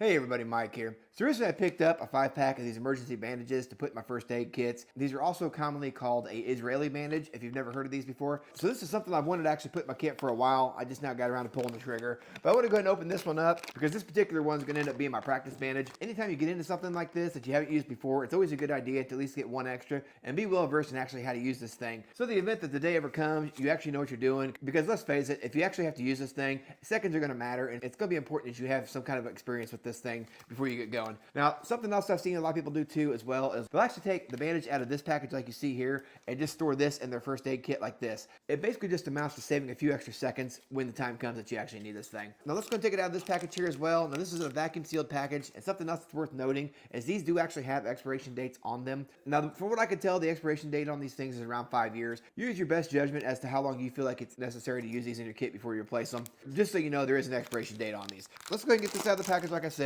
Hey everybody, Mike here. So recently I picked up a 5-pack of these emergency bandages to put in my first aid kits. These are also commonly called a Israeli bandage if you've never heard of these before. So this is something I've wanted to actually put in my kit for a while. I just now got around to pulling the trigger. But I want to go ahead and open this one up because this particular one's going to end up being my practice bandage. Anytime you get into something like this that you haven't used before, it's always a good idea to at least get one extra and be well versed in actually how to use this thing. So the event that the day ever comes, you actually know what you're doing, because let's face it, if you actually have to use this thing, seconds are going to matter, and it's going to be important that you have some kind of experience with this thing before you get going. Now, something else I've seen a lot of people do too as well is they'll actually take the bandage out of this package like you see here and just store this in their first aid kit like this. It basically just amounts to saving a few extra seconds when the time comes that you actually need this thing. Now let's go and take it out of this package here as well. Now this is a vacuum sealed package, and something else that's worth noting is these do actually have expiration dates on them. Now from what I can tell, the expiration date on these things is around 5 years. Use your best judgment as to how long you feel like it's necessary to use these in your kit before you replace them. Just so you know, there is an expiration date on these. Let's go ahead and get this out of the package like I said.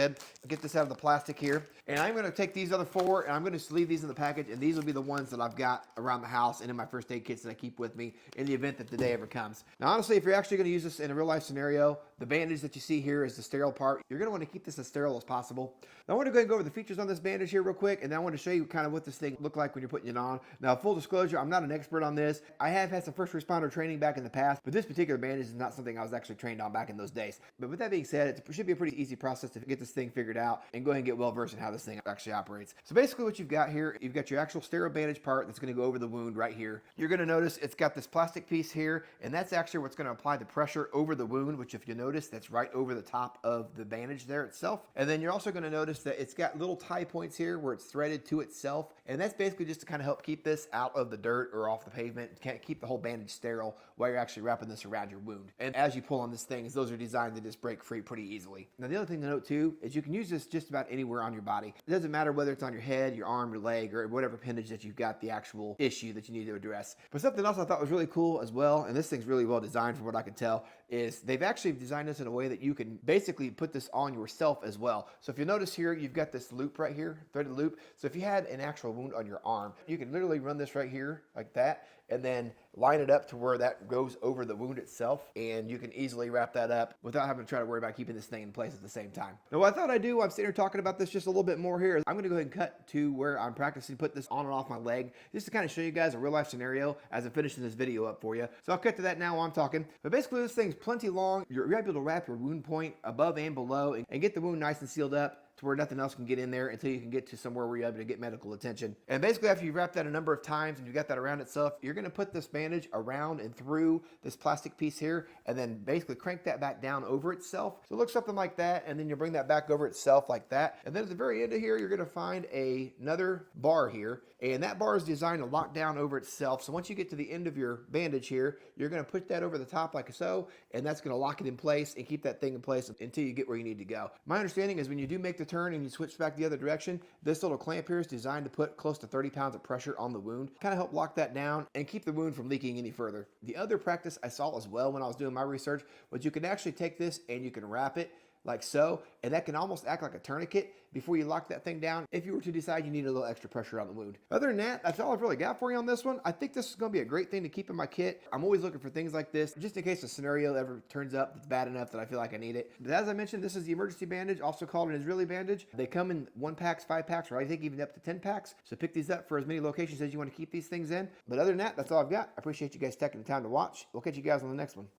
Get this out of the plastic here, and I'm going to take these other 4 and I'm going to leave these in the package, and these will be the ones that I've got around the house and in my first aid kits that I keep with me in the event that the day ever comes. Now honestly, if you're actually going to use this in a real life scenario, the bandage that you see here is the sterile part. You're going to want to keep this as sterile as possible. Now I want to go ahead and go over the features on this bandage here real quick, and then I want to show you kind of what this thing looked like when you're putting it on. Now full disclosure, I'm not an expert on this. I have had some first responder training back in the past, but this particular bandage is not something I was actually trained on back in those days. But with that being said, it should be a pretty easy process to get this thing figured out and go ahead and get well versed in how this thing actually operates. So basically what you've got here, you've got your actual sterile bandage part that's going to go over the wound right here. You're going to notice it's got this plastic piece here, and that's actually what's going to apply the pressure over the wound, which if you notice, that's right over the top of the bandage there itself. And then you're also going to notice that it's got little tie points here where it's threaded to itself, and that's basically just to kind of help keep this out of the dirt or off the pavement, and keep the whole bandage sterile while you're actually wrapping this around your wound. And as you pull on this thing, those are designed to just break free pretty easily. Now the other thing to note too is you can use this just about anywhere on your body. It doesn't matter whether it's on your head, your arm, your leg, or whatever appendage that you've got the actual issue that you need to address. But something else I thought was really cool as well, and this thing's really well designed from what I can tell, is they've actually designed this in a way that you can basically put this on yourself as well. So if you notice here, you've got this loop right here, threaded loop. So if you had an actual wound on your arm, you can literally run this right here like that, and then line it up to where that goes over the wound itself, and you can easily wrap that up without having to try to worry about keeping this thing in place at the same time. Now what I thought I'd do, I'm sitting here talking about this just a little bit more here, I'm going to go ahead and cut to where I'm practicing put this on and off my leg, just to kind of show you guys a real life scenario as I'm finishing this video up for you. So I'll cut to that now while I'm talking. But basically this thing's plenty long. You're able to wrap your wound point above and below and get the wound nice and sealed up to where nothing else can get in there until you can get to somewhere where you're able to get medical attention. And basically after you've wrapped that a number of times and you got that around itself, you're going to put this bandage around and through this plastic piece here, and then basically crank that back down over itself. So it looks something like that, and then you bring that back over itself like that. And then at the very end of here, you're going to find another bar here, and that bar is designed to lock down over itself. So once you get to the end of your bandage here, you're going to put that over the top like so, and that's going to lock it in place and keep that thing in place until you get where you need to go. My understanding is when you do make the turn and you switch back the other direction, this little clamp here is designed to put close to 30 pounds of pressure on the wound, kind of help lock that down and keep the wound from leaking any further. The other practice I saw as well when I was doing my research was you can actually take this and you can wrap it like so, and that can almost act like a tourniquet before you lock that thing down if you were to decide you need a little extra pressure on the wound. Other than that, that's all I've really got for you on this one. I think this is going to be a great thing to keep in my kit. I'm always looking for things like this, just in case a scenario ever turns up that's bad enough that I feel like I need it. But as I mentioned, this is the emergency bandage, also called an Israeli bandage. They come in 1-packs, 5-packs, or I think even up to 10 packs. So pick these up for as many locations as you want to keep these things in. But other than that, that's all I've got. I appreciate you guys taking the time to watch. We'll catch you guys on the next one.